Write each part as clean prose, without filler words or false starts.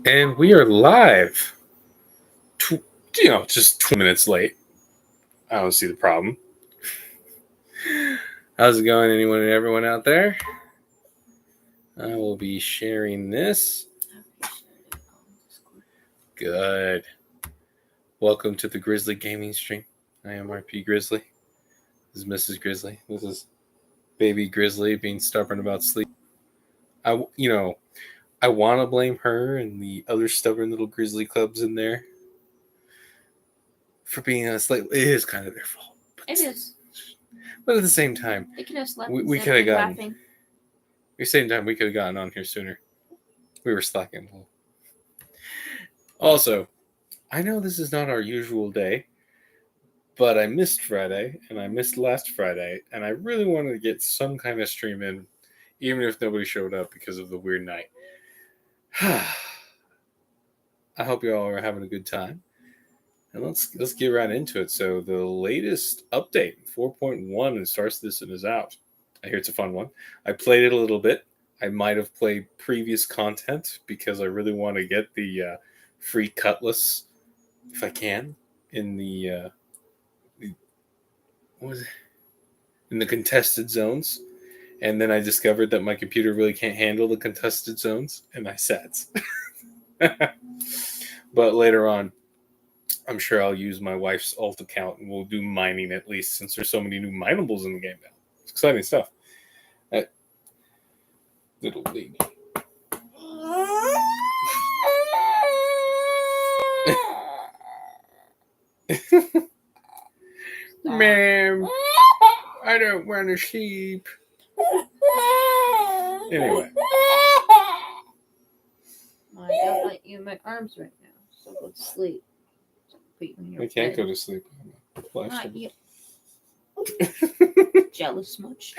And we are live. Just 2 minutes late. I don't see the problem. How's it going, anyone and everyone out there? I will be sharing this. Good. Welcome to the Grizzly gaming stream. I am RP Grizzly. This is Mrs. Grizzly. This is baby Grizzly being stubborn about sleep. I want to blame her and the other stubborn little Grizzly cubs in there for being asleep. It is kind of their fault. It is. But at the same time, They could have slept we instead could have of gotten. laughing. At the same time, we could have gotten on here sooner. We were slacking. Also, I know this is not our usual day, but I missed Friday and I missed last Friday, and I really wanted to get some kind of stream in, even if nobody showed up because of the weird night. I hope you all are having a good time. And let's get right into it. So the latest update, 4.1 in Star Citizen is out. I hear it's a fun one. I played it a little bit. I might have played previous content because I really want to get the free cutlass, if I can, in the what was it? In the contested zones. And then I discovered that my computer really can't handle the contested zones, and I sat. But later on, I'm sure I'll use my wife's alt account and we'll do mining at least, since there's so many new minables in the game now. It's exciting stuff. Little lady. Ma'am, I don't want to sleep. Anyway. I don't let you in my arms right now, so go to sleep. Put you in your I can't bed. go to sleep. Not you. Jealous much?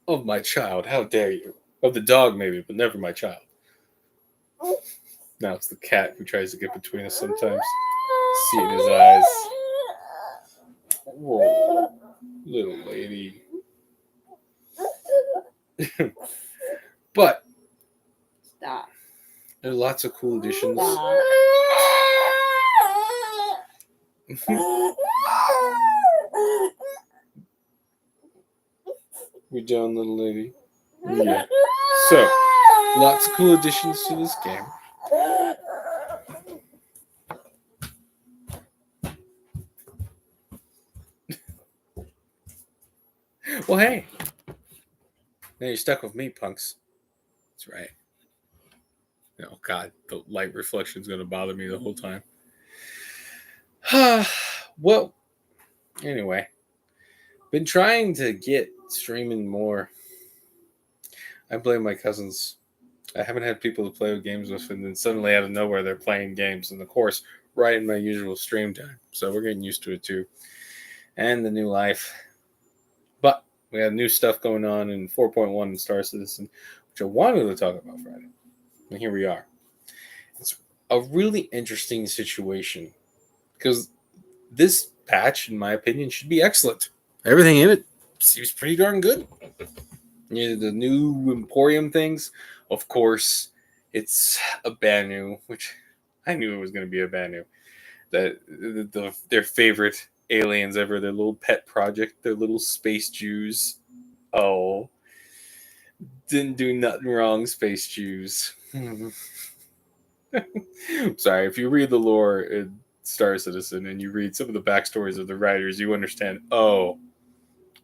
Of my child, how dare you? Of the dog, maybe, but never my child. Now it's the cat who tries to get between us sometimes. See it in his eyes. Whoa, little lady. But Stop. there are lots of cool additions. Stop. We done, little lady? Yeah. So, lots of cool additions to this game. Well, hey. Now you're stuck with me, punks. That's right. Oh, God. The light reflection is going to bother me the whole time. Well, anyway. Been trying to get streaming more. I blame my cousins. I haven't had people to play with games with, and then suddenly out of nowhere they're playing games, and of course, right in my usual stream time. So we're getting used to it too. And the new life. But we have new stuff going on in 4.1 in Star Citizen, which I wanted to talk about Friday. And here we are. It's a really interesting situation because this patch, in my opinion, should be excellent. Everything in it seems pretty darn good. Yeah, the new Emporium things, of course, it's a Banu, which I knew it was going to be a Banu. Their favorite aliens ever, their little pet project, their little space Jews. Oh, didn't do nothing wrong, space Jews. Sorry, if you read the lore in Star Citizen and you read some of the backstories of the writers, you understand. Oh,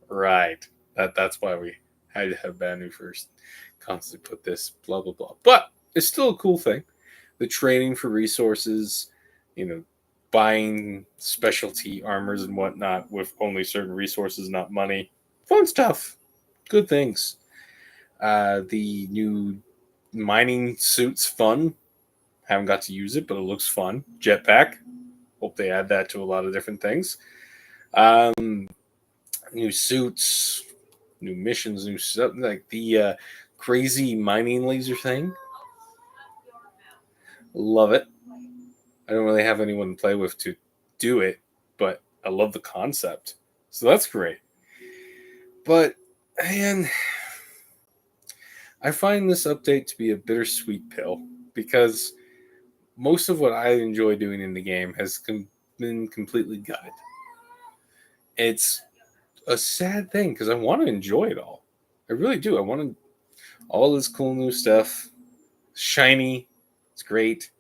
right, that's why we had to have Banu first. Constantly put this, blah blah blah. But it's still a cool thing. The training for resources, buying specialty armors and whatnot with only certain resources, not money. Fun stuff. Good things. The new mining suit's fun. Haven't got to use it, but it looks fun. Jetpack. Hope they add that to a lot of different things. New suits, new missions, new stuff. Like the crazy mining laser thing. Love it. I don't really have anyone to play with to do it, but I love the concept. So that's great. But, man, I find this update to be a bittersweet pill. because most of what I enjoy doing in the game has been completely gutted. It's a sad thing because I want to enjoy it all. I really do. I want all this cool new stuff, shiny. It's great,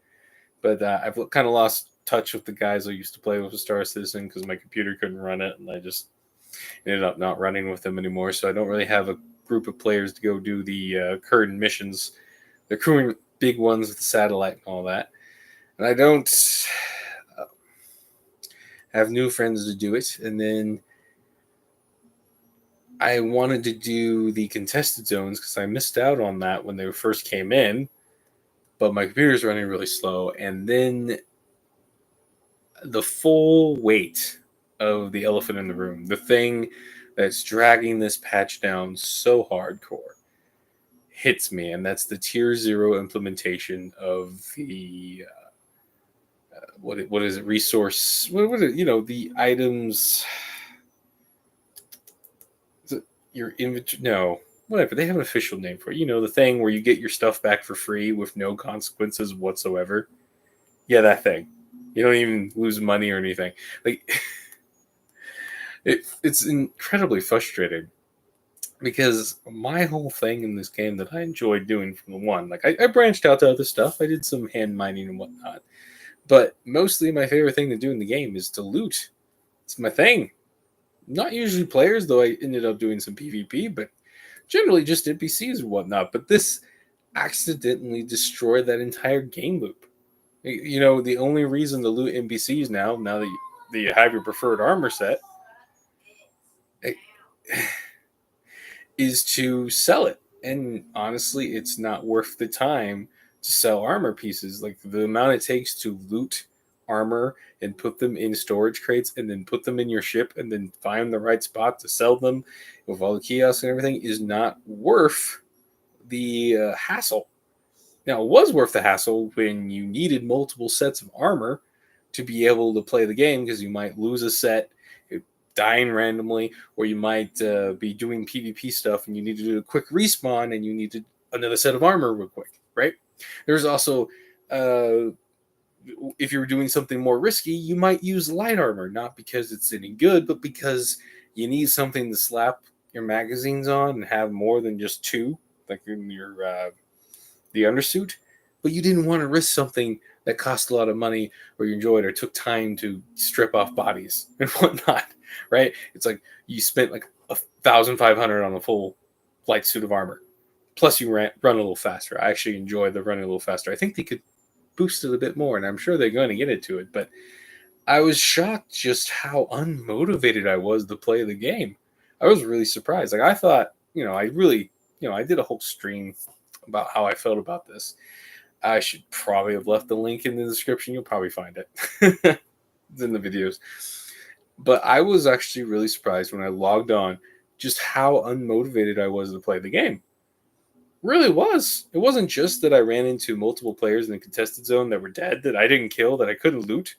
but I've kind of lost touch with the guys I used to play with Star Citizen because my computer couldn't run it, and I just ended up not running with them anymore. So I don't really have a group of players to go do the current missions, the crewing big ones with the satellite and all that. And I don't uh, have new friends to do it. And then I wanted to do the contested zones because I missed out on that when they first came in, but my computer's running really slow. And then the full weight of the elephant in the room, the thing that's dragging this patch down so hardcore, hits me, and that's the tier 0 implementation of the what is it, resource, what is it, the items, your inventory, no, whatever, they have an official name for it, the thing where you get your stuff back for free with no consequences whatsoever. Yeah, that thing. You don't even lose money or anything. Like, it's incredibly frustrating because my whole thing in this game that I enjoyed doing from the one, like I branched out to other stuff. I did some hand mining and whatnot, but mostly my favorite thing to do in the game is to loot. It's my thing. Not usually players, though I ended up doing some PvP, but generally just NPCs and whatnot. But this accidentally destroyed that entire game loop. The only reason to loot NPCs now that you have your preferred armor set, is to sell it. And honestly, it's not worth the time to sell armor pieces. Like the amount it takes to loot armor and put them in storage crates and then put them in your ship and then find the right spot to sell them with all the kiosks and everything is not worth the hassle. Now, it was worth the hassle when you needed multiple sets of armor to be able to play the game because you might lose a set, dying randomly, or you might be doing PvP stuff and you need to do a quick respawn and you need another set of armor real quick, right? There's also, if you're doing something more risky, you might use light armor, not because it's any good, but because you need something to slap your magazines on and have more than just two, like in your the undersuit, but you didn't want to risk something that cost a lot of money or you enjoyed or took time to strip off bodies and whatnot, right? It's like you spent like 1,500 on a full light suit of armor. Plus you run a little faster. I actually enjoy the running a little faster. I think they could boost it a bit more, and I'm sure they're going to get into it, but I was shocked just how unmotivated I was to play the game. I was really surprised. Like I thought, I did a whole stream about how I felt about this. I should probably have left the link in the description. You'll probably find it. It's in the videos. But I was actually really surprised when I logged on just how unmotivated I was to play the game. Really was. It wasn't just that I ran into multiple players in the contested zone that were dead, that I didn't kill, that I couldn't loot,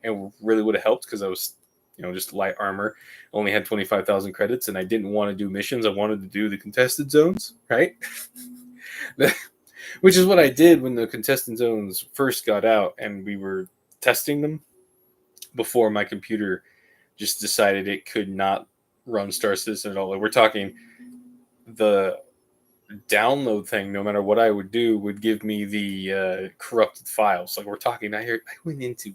and really would have helped because I was, just light armor, only had 25,000 credits, and I didn't want to do missions. I wanted to do the contested zones, right? Which is what I did when the contestant zones first got out and we were testing them before my computer just decided it could not run Star Citizen at all. Like we're talking the download thing, no matter what I would do, would give me the corrupted files. Like we're talking, I went into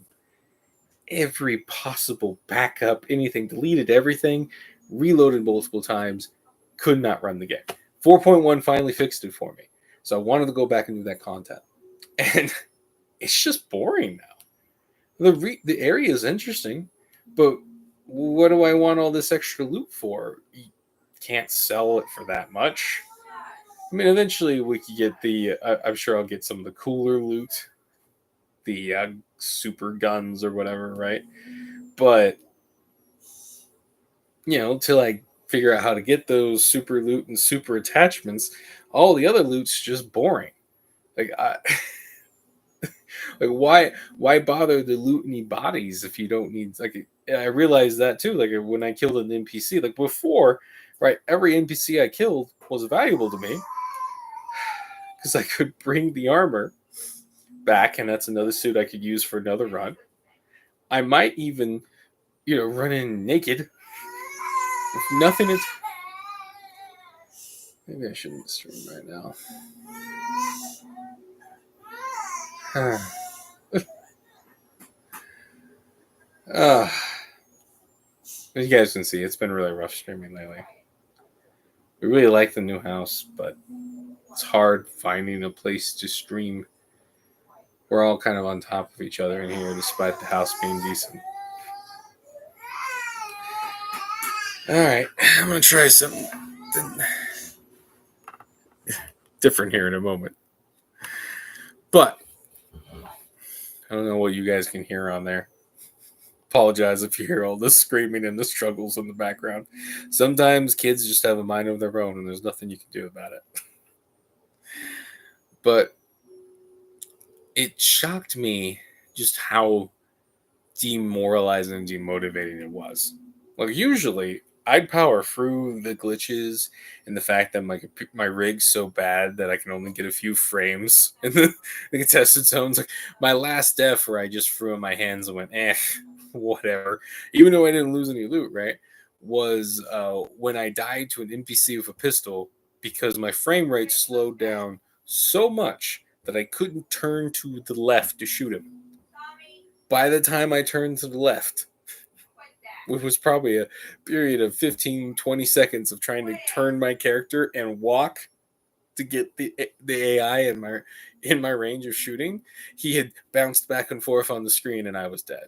every possible backup, anything, deleted everything, reloaded multiple times, could not run the game. 4.1 finally fixed it for me. So I wanted to go back and do that content. And it's just boring now. The area is interesting, but what do I want all this extra loot for? You can't sell it for that much. I mean, eventually we could get I'm sure I'll get some of the cooler loot, the super guns or whatever, right? But, until I figure out how to get those super loot and super attachments, all the other loot's just boring. Like, why bother to loot any bodies if you don't need, like, I realized that too. Like when I killed an NPC, like before, right? Every NPC I killed was valuable to me because I could bring the armor back, and that's another suit I could use for another run. I might even, run in naked with nothing. Maybe I shouldn't stream right now. As you guys can see, it's been really rough streaming lately. We really like the new house, but it's hard finding a place to stream. We're all kind of on top of each other in here, despite the house being decent. Alright, I'm going to try something different here in a moment. But, I don't know what you guys can hear on there. Apologize if you hear all the screaming and the struggles in the background. Sometimes kids just have a mind of their own and there's nothing you can do about it. But it shocked me just how demoralizing and demotivating it was. Like, usually I'd power through the glitches and the fact that my rig's so bad that I can only get a few frames in the contested zones. Like my last death where I just threw in my hands and went, whatever, even though I didn't lose any loot, right, was when I died to an NPC with a pistol because my frame rate slowed down so much that I couldn't turn to the left to shoot him. By the time I turned to the left, which was probably a period of 15, 20 seconds of trying to turn my character and walk to get the AI in my range of shooting, he had bounced back and forth on the screen and I was dead.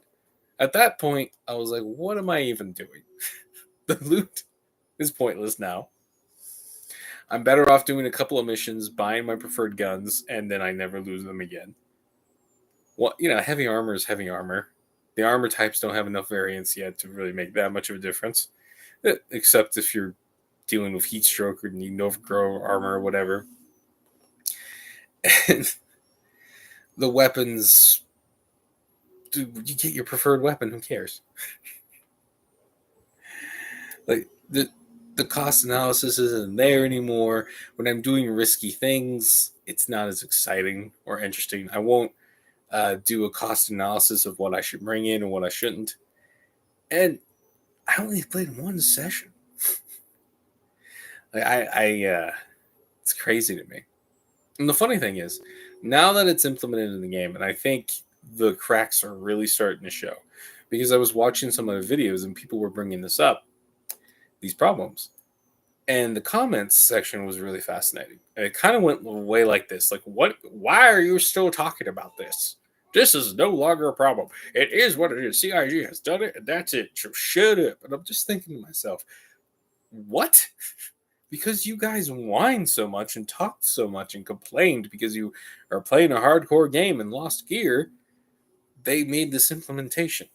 At that point, I was like, what am I even doing? The loot is pointless now. I'm better off doing a couple of missions, buying my preferred guns, and then I never lose them again. Well, heavy armor is heavy armor. The armor types don't have enough variance yet to really make that much of a difference, except if you're dealing with heat stroke or need overgrow armor or whatever. And the weapons, dude, you get your preferred weapon, who cares? Like, the cost analysis isn't there anymore. When I'm doing risky things, it's not as exciting or interesting. I won't do a cost analysis of what I should bring in and what I shouldn't. And I only played one session. It's crazy to me. And the funny thing is, now that it's implemented in the game, and I think the cracks are really starting to show, because I was watching some of the videos and people were bringing this up, these problems. And the comments section was really fascinating. And it kind of went away like this. Like, what? Why are you still talking about this? This is no longer a problem. It is what it is. CIG has done it, and that's it. So shut up. And I'm just thinking to myself, what? Because you guys whined so much and talked so much and complained because you are playing a hardcore game and lost gear, they made this implementation.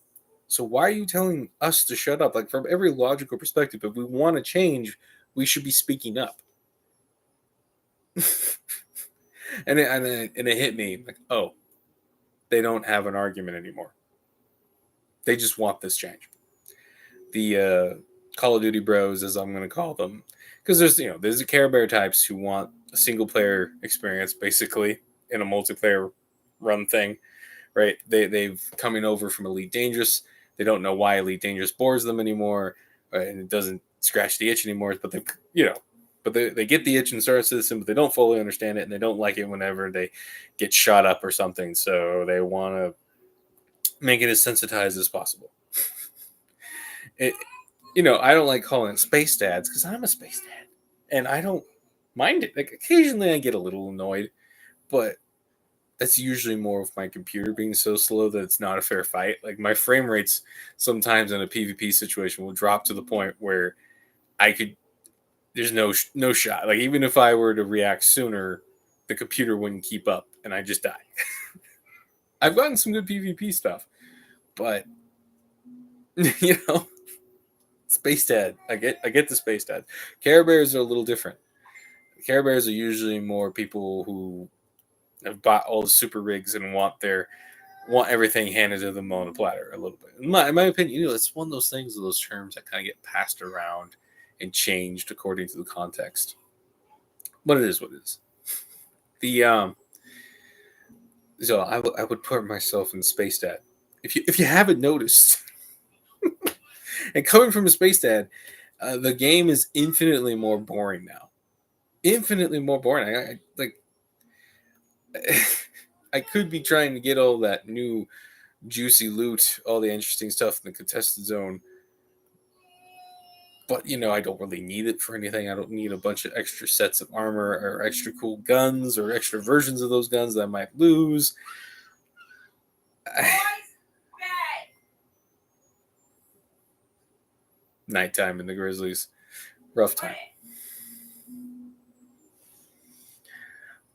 So why are you telling us to shut up? Like, from every logical perspective, if we want to change, we should be speaking up. and it hit me like, oh, they don't have an argument anymore. They just want this change. The Call of Duty bros, as I'm going to call them, because there's the Care Bear types who want a single player experience basically in a multiplayer run thing, right? They've coming over from Elite Dangerous. They don't know why Elite Dangerous bores them anymore, and it doesn't scratch the itch anymore. But they get the itch in Star Citizen, but they don't fully understand it, and they don't like it whenever they get shot up or something. So they want to make it as sensitized as possible. I don't like calling it space dads because I'm a space dad, and I don't mind it. Like, occasionally I get a little annoyed, but that's usually more of my computer being so slow that it's not a fair fight. Like, my frame rates sometimes in a PvP situation will drop to the point where there's no shot. Like, even if I were to react sooner, the computer wouldn't keep up and I just die. I've gotten some good PvP stuff, but Space Dad. I get the Space Dad. Care Bears are a little different. Care Bears are usually more people who have bought all the super rigs and want everything handed to them on a platter a little bit. In my opinion, it's one of those things, of those terms that kind of get passed around and changed according to the context. But it is what it is. So I would put myself in Space Dad. If you haven't noticed, and coming from a Space Dad, the game is infinitely more boring now. Infinitely more boring. Like I could be trying to get all that new juicy loot, all the interesting stuff in the contested zone, but I don't really need it for anything. I don't need a bunch of extra sets of armor or extra cool guns or extra versions of those guns that I might lose. Nighttime in the Grizzlies. Rough time.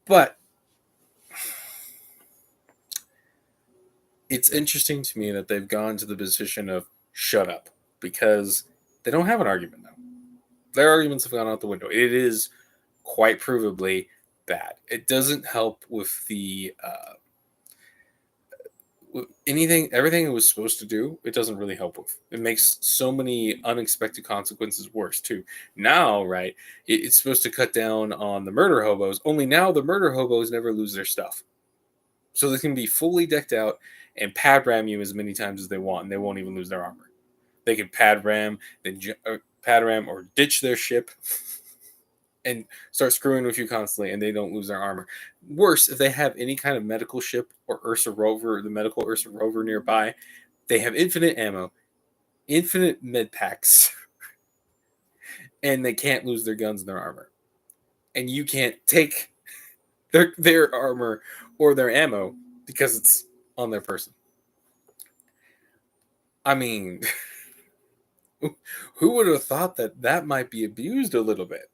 But it's interesting to me that they've gone to the position of shut up, because they don't have an argument now. Their arguments have gone out the window. It is quite provably bad. It doesn't help with the everything it was supposed to do. It doesn't really help with. It makes so many unexpected consequences worse too. Now, right, it's supposed to cut down on the murder hobos. Only now the murder hobos never lose their stuff, so they can be fully decked out and pad ram you as many times as they want, and they won't even lose their armor. They can pad ram, or ditch their ship and start screwing with you constantly, and they don't lose their armor. Worse, if they have any kind of medical ship or Ursa rover, the medical Ursa rover nearby, they have infinite ammo, infinite med packs, and they can't lose their guns and their armor. And you can't take their armor or their ammo because it's on their person. I mean, who would have thought that might be abused a little bit?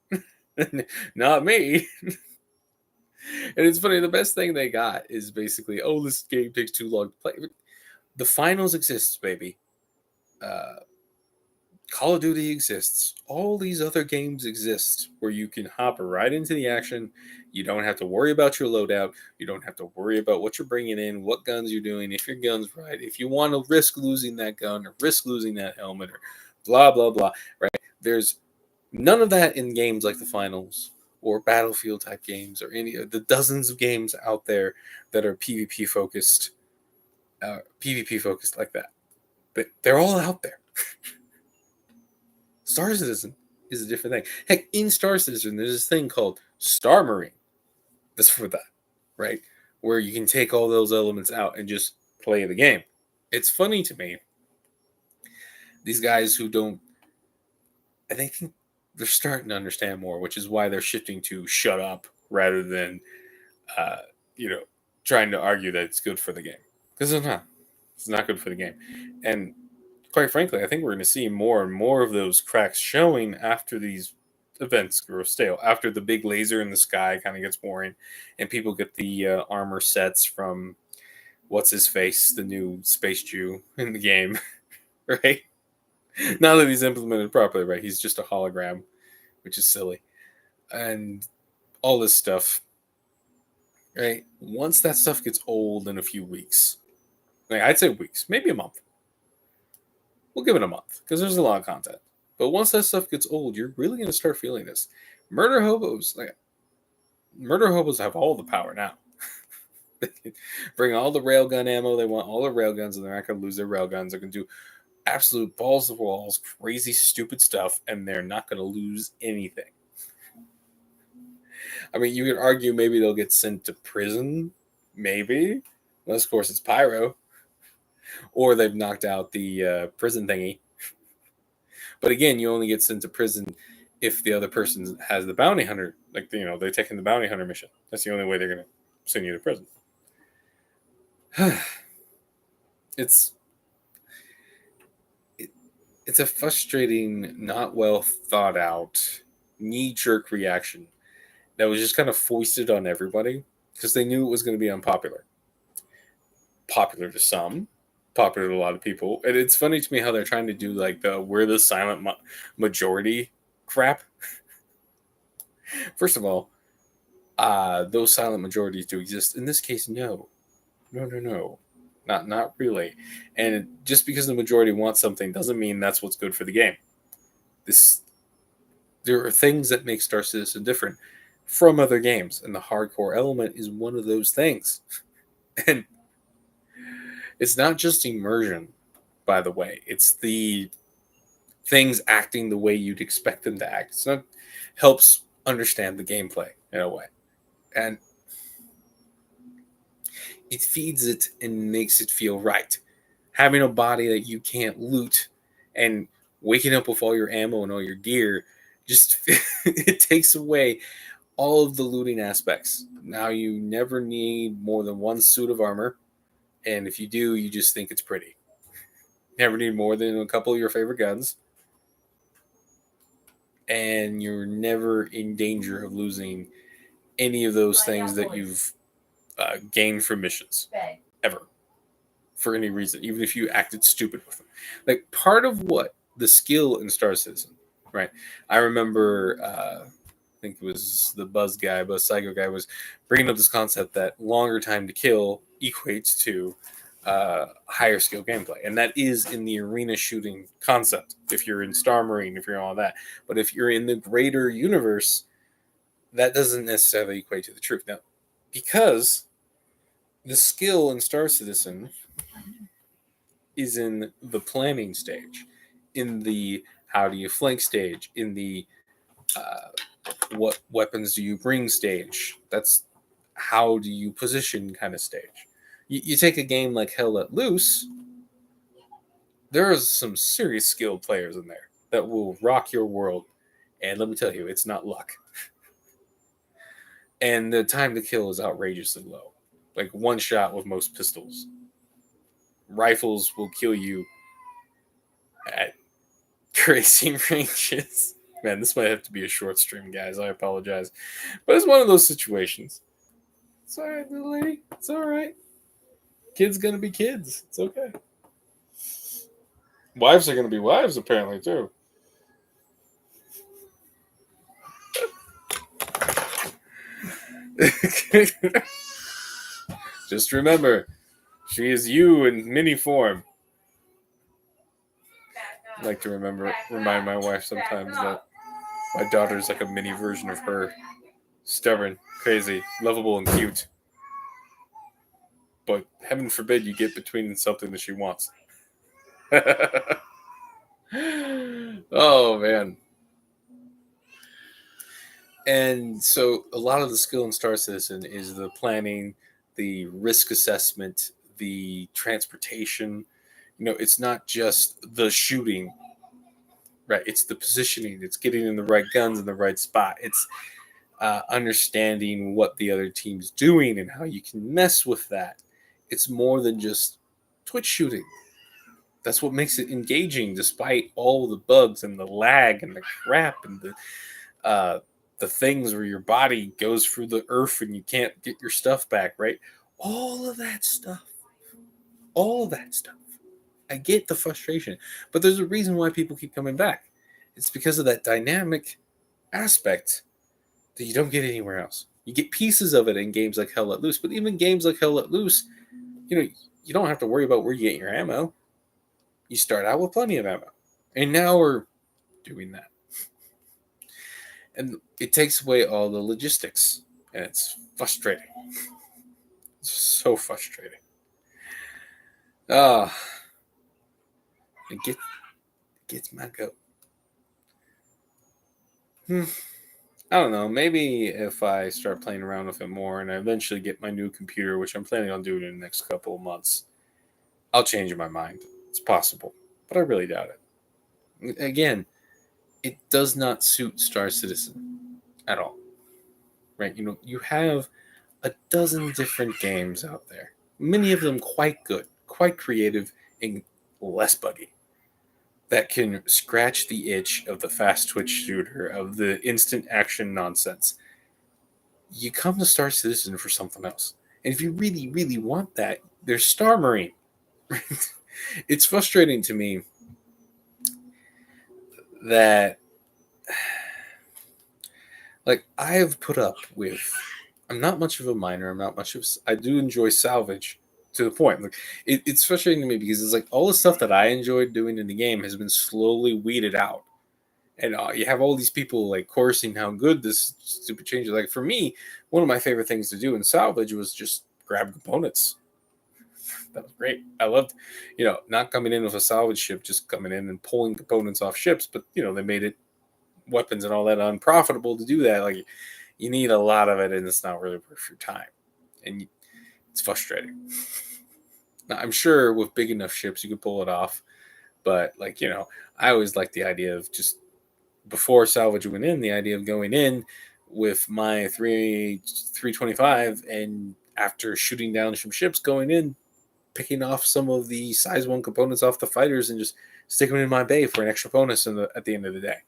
Not me. And it's funny, the best thing they got is basically, oh, this game takes too long to play. The finals exists, baby. Call of Duty exists. All these other games exist where you can hop right into the action. You don't have to worry about your loadout. You don't have to worry about what you're bringing in, what guns you're doing, if your gun's right, if you want to risk losing that gun or risk losing that helmet or blah, blah, blah, right? There's none of that in games like the finals or Battlefield type games or any of the dozens of games out there that are PvP focused like that. But they're all out there. Star Citizen is a different thing. Heck, in Star Citizen, there's this thing called Star Marine. That's for that, right? Where you can take all those elements out and just play the game. It's funny to me. These guys who don't, I think they're starting to understand more, which is why they're shifting to shut up rather than, uh, trying to argue that it's good for the game. Because it's not. It's not good for the game. And quite frankly, I think we're going to see more and more of those cracks showing after these events grow stale. After the big laser in the sky kind of gets boring, and people get the armor sets from what's his face, the new space Jew in the game, right? Now that he's implemented properly, right? He's just a hologram, which is silly, and all this stuff, right? Once that stuff gets old in a few weeks, like I'd say weeks, maybe a month. We'll give it a month because there's a lot of content. But once that stuff gets old, you're really going to start feeling this. Murder hobos have all the power now. They can bring all the railgun ammo they want, all the railguns, and they're not going to lose their railguns. They're going to do absolute balls to walls, crazy, stupid stuff, and they're not going to lose anything. I mean, you could argue maybe they'll get sent to prison, maybe. Unless, of course, it's pyro. Or they've knocked out the prison thingy. But again, you only get sent to prison if the other person has the bounty hunter. Like, they're taking the bounty hunter mission. That's the only way they're going to send you to prison. It's a frustrating, not well thought out, knee-jerk reaction that was just kind of foisted on everybody because they knew it was going to be unpopular. Popular to some, popular to a lot of people. And it's funny to me how they're trying to do like we're the silent majority crap. First of all, those silent majorities do exist. In this case, no, not really. And just because the majority wants something doesn't mean that's what's good for the game. There are things that make Star Citizen different from other games, and the hardcore element is one of those things. And it's not just immersion, by the way. It's the things acting the way you'd expect them to act. So it helps understand the gameplay in a way. And it feeds it and makes it feel right. Having a body that you can't loot and waking up with all your ammo and all your gear just it takes away all of the looting aspects. Now you never need more than one suit of armor, and if you do, you just think it's pretty. Never need more than a couple of your favorite guns, and you're never in danger of losing any of those things that you've gained from missions ever for any reason, even if you acted stupid with them. Like part of what the skill in Star Citizen, right? I remember, I think it was the Buzz guy, Buzz Psycho guy, was bringing up this concept that longer time to kill equates to higher skill gameplay, and that is in the arena shooting concept. If you're in Star Marine, if you're in all that, but if you're in the greater universe, that doesn't necessarily equate to the truth. Now, because the skill in Star Citizen is in the planning stage, in the how do you flank stage, in the what weapons do you bring stage. That's how do you position kind of stage. You take a game like Hell Let Loose, there are some serious skilled players in there that will rock your world. And let me tell you, it's not luck. And the time to kill is outrageously low. Like one shot with most pistols. Rifles will kill you at crazy ranges. Man, this might have to be a short stream, guys. I apologize. But it's one of those situations. It's all right, little lady. It's all right. Kids gonna be kids. It's okay. Wives are gonna be wives, apparently, too. Just remember, she is you in mini form. I like to remind my wife sometimes that my daughter's like a mini version of her. Stubborn, crazy, lovable, and cute. But heaven forbid you get between something that she wants. Oh, man. And so a lot of the skill in Star Citizen is the planning, the risk assessment, the transportation. It's not just the shooting, right? It's the positioning. It's getting in the right guns in the right spot. It's understanding what the other team's doing and how you can mess with that. It's more than just Twitch shooting. That's what makes it engaging, despite all the bugs and the lag and the crap and the things where your body goes through the earth and you can't get your stuff back, right? All of that stuff. All of that stuff. I get the frustration, but there's a reason why people keep coming back. It's because of that dynamic aspect that you don't get anywhere else. You get pieces of it in games like Hell Let Loose, but even games like Hell Let Loose, you don't have to worry about where you get your ammo. You start out with plenty of ammo. And now we're doing that. And it takes away all the logistics. And it's frustrating. It's so frustrating. It gets my goat. I don't know. Maybe if I start playing around with it more and I eventually get my new computer, which I'm planning on doing in the next couple of months, I'll change my mind. It's possible, but I really doubt it. Again, it does not suit Star Citizen at all, right? You have a dozen different games out there, many of them quite good, quite creative, and less buggy, that can scratch the itch of the fast twitch shooter, of the instant action nonsense. You come to Star Citizen for something else. And if you really, really want that, there's Star Marine. It's frustrating to me that, like, I have put up with. I'm not much of a miner. I do enjoy salvage to the point. Like, it's frustrating to me because it's like all the stuff that I enjoyed doing in the game has been slowly weeded out. And you have all these people like coursing how good this stupid change is. Like for me, one of my favorite things to do in salvage was just grab components. That was great. I loved, not coming in with a salvage ship, just coming in and pulling components off ships. But they made it weapons and all that unprofitable to do that. Like you need a lot of it, and it's not really worth your time, and it's frustrating. Now, I'm sure with big enough ships you could pull it off, but I always liked the idea of just before salvage went in, the idea of going in with my 325 and after shooting down some ships, going in, picking off some of the size 1 components off the fighters and just sticking them in my bay for an extra bonus at the end of the day.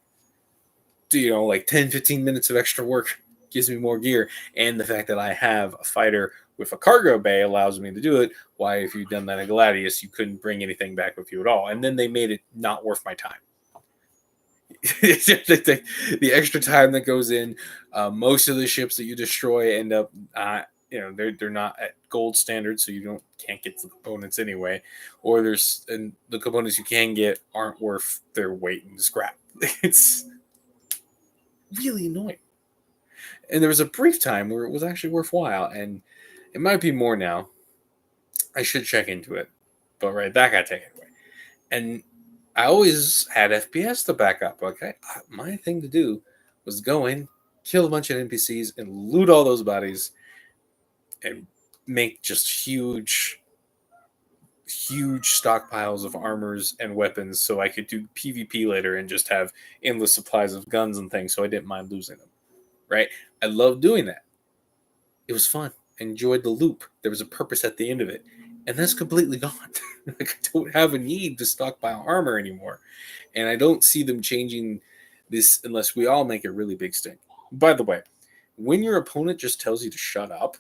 10-15 minutes of extra work gives me more gear, and the fact that I have a fighter with a cargo bay allows me to do it. Why, if you'd done that at Gladius, you couldn't bring anything back with you at all, and then they made it not worth my time. The extra time that goes in, most of the ships that you destroy end up they're not at gold standard, so you can't get the components anyway, or and the components you can get aren't worth their weight in scrap. It's really annoying. And there was a brief time where it was actually worthwhile, and it might be more now. I should check into it, but right, that got taken away. And I always had FPS to back up. Okay, my thing to do was go in, kill a bunch of NPCs, and loot all those bodies, and make just huge stockpiles of armors and weapons, so I could do PvP later and just have endless supplies of guns and things. So I didn't mind losing them. Right? I loved doing that. It was fun. I enjoyed the loop. There was a purpose at the end of it. And that's completely gone. I don't have a need to stockpile armor anymore. And I don't see them changing this unless we all make a really big stink. By the way, when your opponent just tells you to shut up,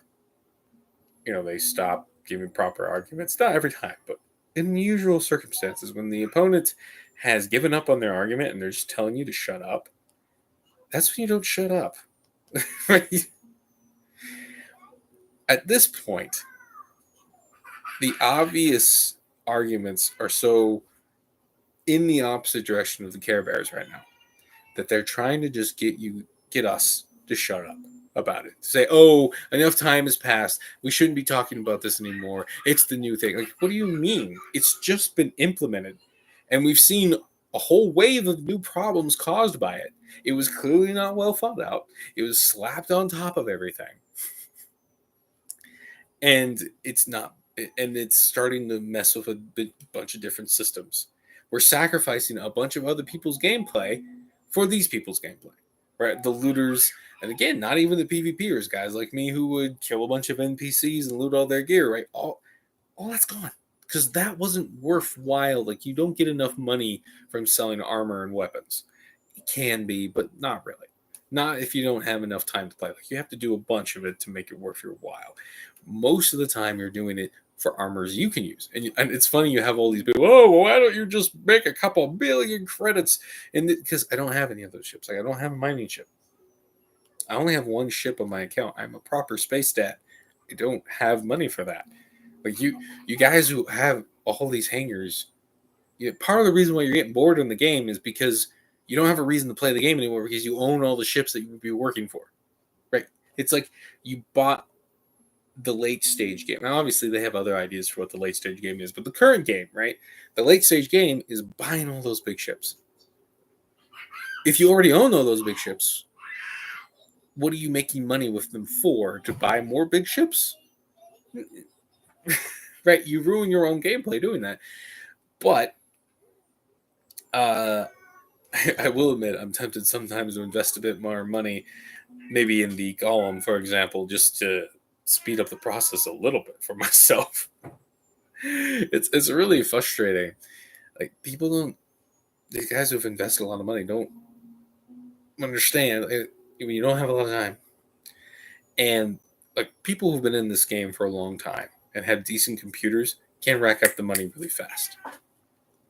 they stop giving proper arguments. Not every time, but in unusual circumstances, when the opponent has given up on their argument and they're just telling you to shut up, that's when you don't shut up. Right? At this point, the obvious arguments are so in the opposite direction of the Care Bears right now that they're trying to just get us to shut up about it. Say, oh, enough time has passed. We shouldn't be talking about this anymore. It's the new thing. Like, what do you mean? It's just been implemented. And we've seen a whole wave of new problems caused by it. It was clearly not well thought out. It was slapped on top of everything. And it's not, and it's starting to mess with a bunch of different systems. We're sacrificing a bunch of other people's gameplay for these people's gameplay, right? The looters, and again, not even the PvPers, guys like me who would kill a bunch of NPCs and loot all their gear, right? All that's gone because that wasn't worthwhile. Like, you don't get enough money from selling armor and weapons. It can be, but not really. Not if you don't have enough time to play. Like, you have to do a bunch of it to make it worth your while. Most of the time, you're doing it for armors you can use. And it's funny, you have all these people, oh, well, why don't you just make a couple billion credits? And because I don't have any of those ships. Like, I don't have a mining ship. I only have one ship on my account. I'm a proper space stat. I don't have money for that. Like, you guys who have all these hangars, part of the reason why you're getting bored in the game is because you don't have a reason to play the game anymore because you own all the ships that you would be working for, right? It's like you bought the late stage game. Now, obviously, they have other ideas for what the late stage game is, but the current game, right? The late stage game is buying all those big ships. If you already own all those big ships, what are you making money with them for? To buy more big ships? Right? You ruin your own gameplay doing that. But I will admit, I'm tempted sometimes to invest a bit more money, maybe in the Golem, for example, just to speed up the process a little bit for myself. It's really frustrating. Like, people don't, these guys who've invested a lot of money don't understand. You don't have a lot of time, and like, people who've been in this game for a long time and have decent computers can rack up the money really fast.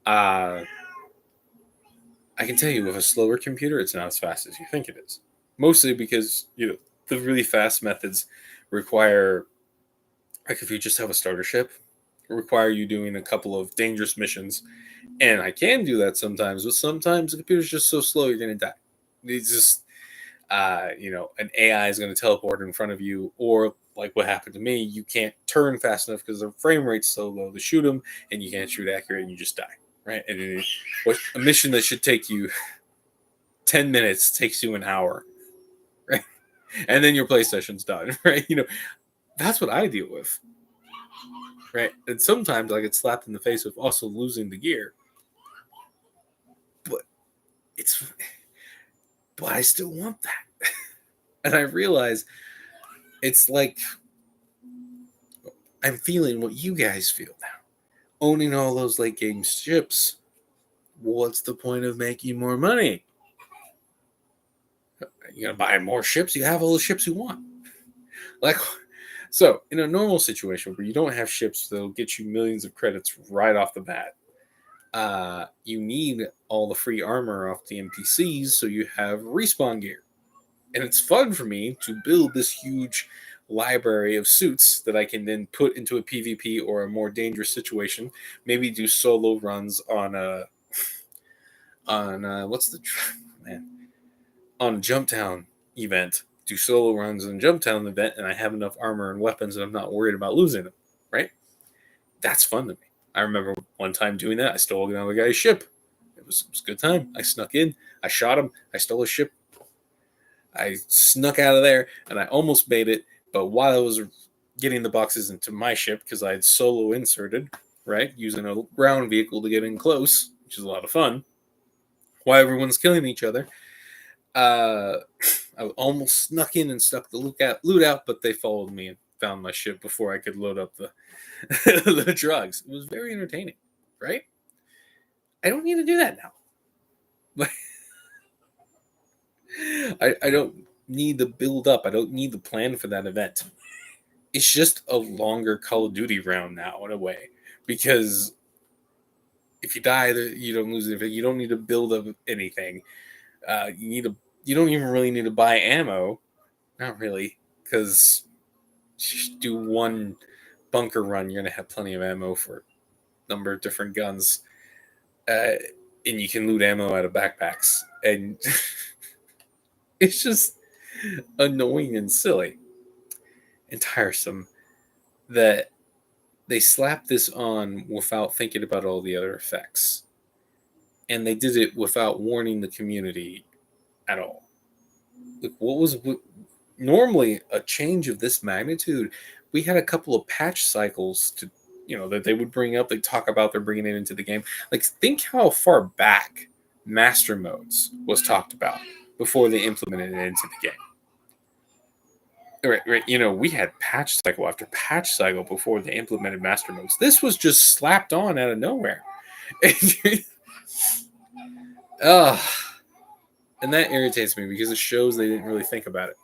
I can tell you, with a slower computer, it's not as fast as you think it is. Mostly because, the really fast methods require, like, if you just have a starter ship, require you doing a couple of dangerous missions. And I can do that sometimes, but sometimes the computer's just so slow you're going to die. It's just, an AI is going to teleport in front of you, or like what happened to me, you can't turn fast enough because the frame rate's so low to shoot them, and you can't shoot accurate, and you just die, right? And a mission that should take you 10 minutes takes you an hour, right? And then your PlayStation's done, right? That's what I deal with, right? And sometimes I get slapped in the face with also losing the gear, but I still want that. And I realize it's like I'm feeling what you guys feel now. Owning all those late game ships, what's the point of making more money? You're gonna buy more ships, you have all the ships you want. Like, so in a normal situation where you don't have ships that'll get you millions of credits right off the bat, you need all the free armor off the NPCs so you have respawn gear. And it's fun for me to build this huge library of suits that I can then put into a PvP or a more dangerous situation. Maybe do solo runs on what's the man on Jumptown event. Do solo runs on Jumptown event, and I have enough armor and weapons, and I'm not worried about losing them. Right? That's fun to me. I remember one time doing that. I stole another guy's ship. It was a good time. I snuck in. I shot him. I stole his ship. I snuck out of there, and I almost made it. But while I was getting the boxes into my ship, because I had solo inserted, right, using a ground vehicle to get in close, which is a lot of fun, while everyone's killing each other, I almost snuck in and stuck the loot out, but they followed me and found my ship before I could load up the the drugs. It was very entertaining, right? I don't need to do that now. But I don't need the build up. I don't need the plan for that event. It's just a longer Call of Duty round now, in a way, because if you die, you don't lose anything. You don't need to build up anything. You don't even really need to buy ammo. Not really, because you do one bunker run, you're gonna have plenty of ammo for a number of different guns, and you can loot ammo out of backpacks, and it's just annoying and silly and tiresome that they slapped this on without thinking about all the other effects, and they did it without warning the community at all. Like, normally a change of this magnitude, we had a couple of patch cycles to, that they would bring up. They talk about they're bringing it into the game. Like, think how far back master modes was talked about before they implemented it into the game. Right. We had patch cycle after patch cycle before they implemented master modes. This was just slapped on out of nowhere. And that irritates me because it shows they didn't really think about it.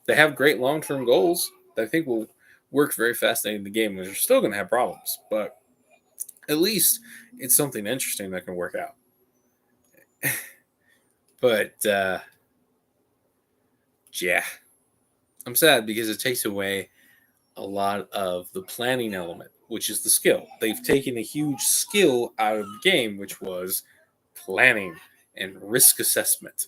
They have great long-term goals that I think will work very fascinating in the game. They're still going to have problems, but at least it's something interesting that can work out. But yeah, I'm sad because it takes away a lot of the planning element, which is the skill. They've taken a huge skill out of the game, which was planning and risk assessment.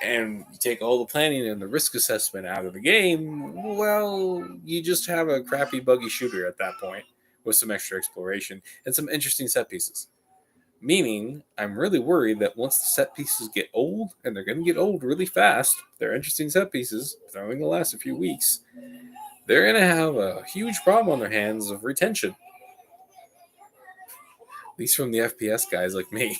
And you take all the planning and the risk assessment out of the game, well, you just have a crappy buggy shooter at that point with some extra exploration and some interesting set pieces. Meaning, I'm really worried that once the set pieces get old, and they're going to get old really fast, they're interesting set pieces, they're only going to last a few weeks, they're going to have a huge problem on their hands of retention. At least from the FPS guys like me.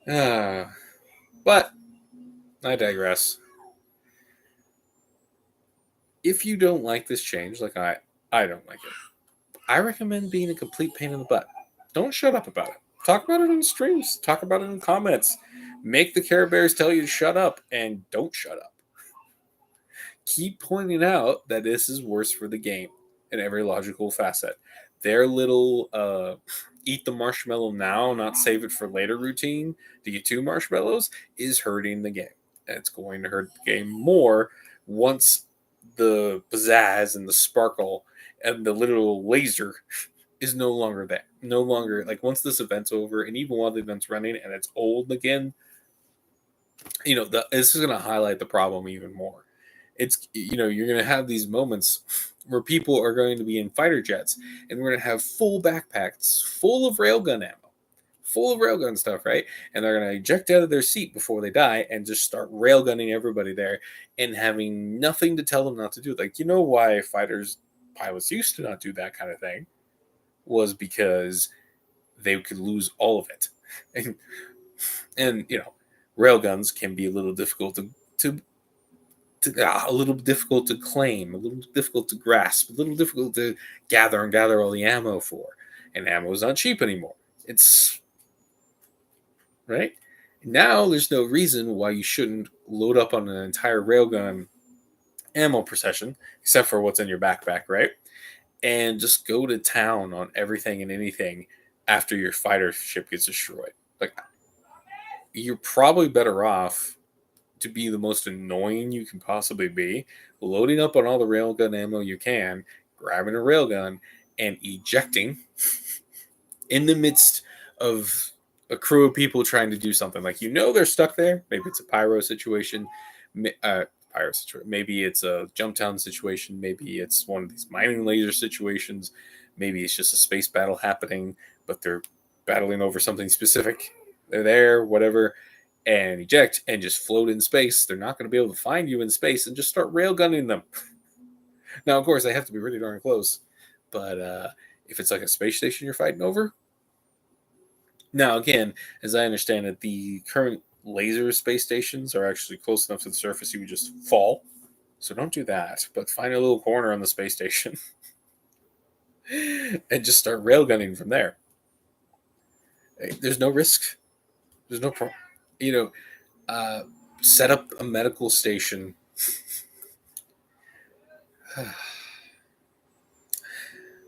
But I digress. If you don't like this change, like I don't like it, I recommend being a complete pain in the butt. Don't shut up about it. Talk about it on streams. Talk about it in comments. Make the Care Bears tell you to shut up, and don't shut up. Keep pointing out that this is worse for the game in every logical facet. Their little eat the marshmallow now, not save it for later routine to get 2 marshmallows is hurting the game. And it's going to hurt the game more once the pizzazz and the sparkle and the little laser is no longer there. No longer, like, once this event's over, and even while the event's running and it's old again, this is going to highlight the problem even more. It's, you're going to have these moments where people are going to be in fighter jets, and we're going to have full backpacks full of railgun ammo, full of railgun stuff, right? And they're going to eject out of their seat before they die and just start railgunning everybody there, and having nothing to tell them not to do. Like, why pilots used to not do that kind of thing was because they could lose all of it. And railguns can be a little difficult a little difficult to claim, a little difficult to grasp, a little difficult to gather all the ammo for. And ammo is not cheap anymore. It's right now. There's no reason why you shouldn't load up on an entire railgun ammo procession, except for what's in your backpack, right? And just go to town on everything and anything after your fighter ship gets destroyed. Like, you're probably better off to be the most annoying you can possibly be, loading up on all the railgun ammo you can, grabbing a railgun, and ejecting in the midst of a crew of people trying to do something. Like, they're stuck there. Maybe it's a pyro situation. Maybe it's a jump town situation. Maybe it's one of these mining laser situations. Maybe it's just a space battle happening, but they're battling over something specific. They're there, whatever, and eject and just float in space. They're not going to be able to find you in space, and just start railgunning them. Now, of course, they have to be really darn close. But if it's like a space station you're fighting over, now, again, as I understand it, the current laser space stations are actually close enough to the surface you would just fall. So don't do that, but find a little corner on the space station and just start railgunning from there. There's no risk. There's no problem. Set up a medical station.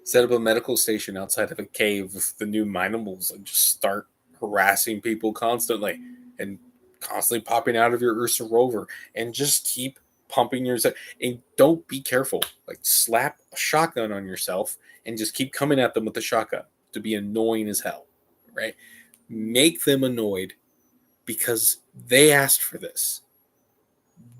Set up a medical station outside of a cave with the new minables and just start harassing people constantly and constantly popping out of your Ursa rover, and just keep pumping yourself. And don't be careful. Like, slap a shotgun on yourself and just keep coming at them with the shotgun to be annoying as hell, right? Make them annoyed because they asked for this.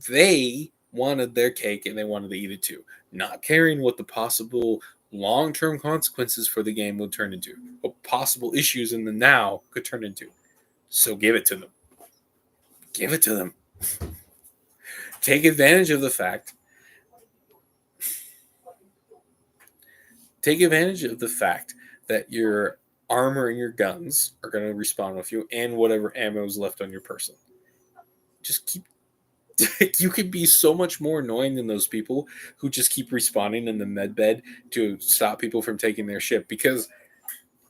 They wanted their cake and they wanted to eat it too, not caring what the possible long-term consequences for the game would turn into, what possible issues in the now could turn into. So give it to them. Give it to them. Take advantage of the fact. Take advantage of the fact that your armor and your guns are going to respawn with you, and whatever ammo is left on your person. Just keep. You could be so much more annoying than those people who just keep respawning in the medbed to stop people from taking their ship. Because,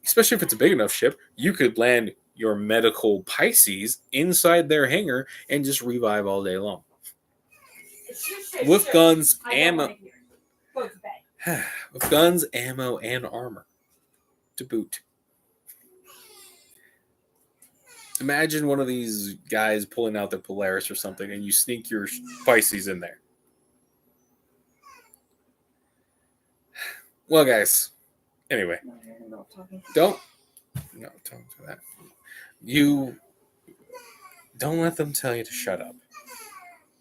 especially if it's a big enough ship, you could land your medical Pisces inside their hangar and just revive all day long. With guns, ammo. With guns, ammo, and armor to boot. Imagine one of these guys pulling out their Polaris or something, and you sneak your Pisces in there. Well, guys, anyway, don't do that. You don't let them tell you to shut up.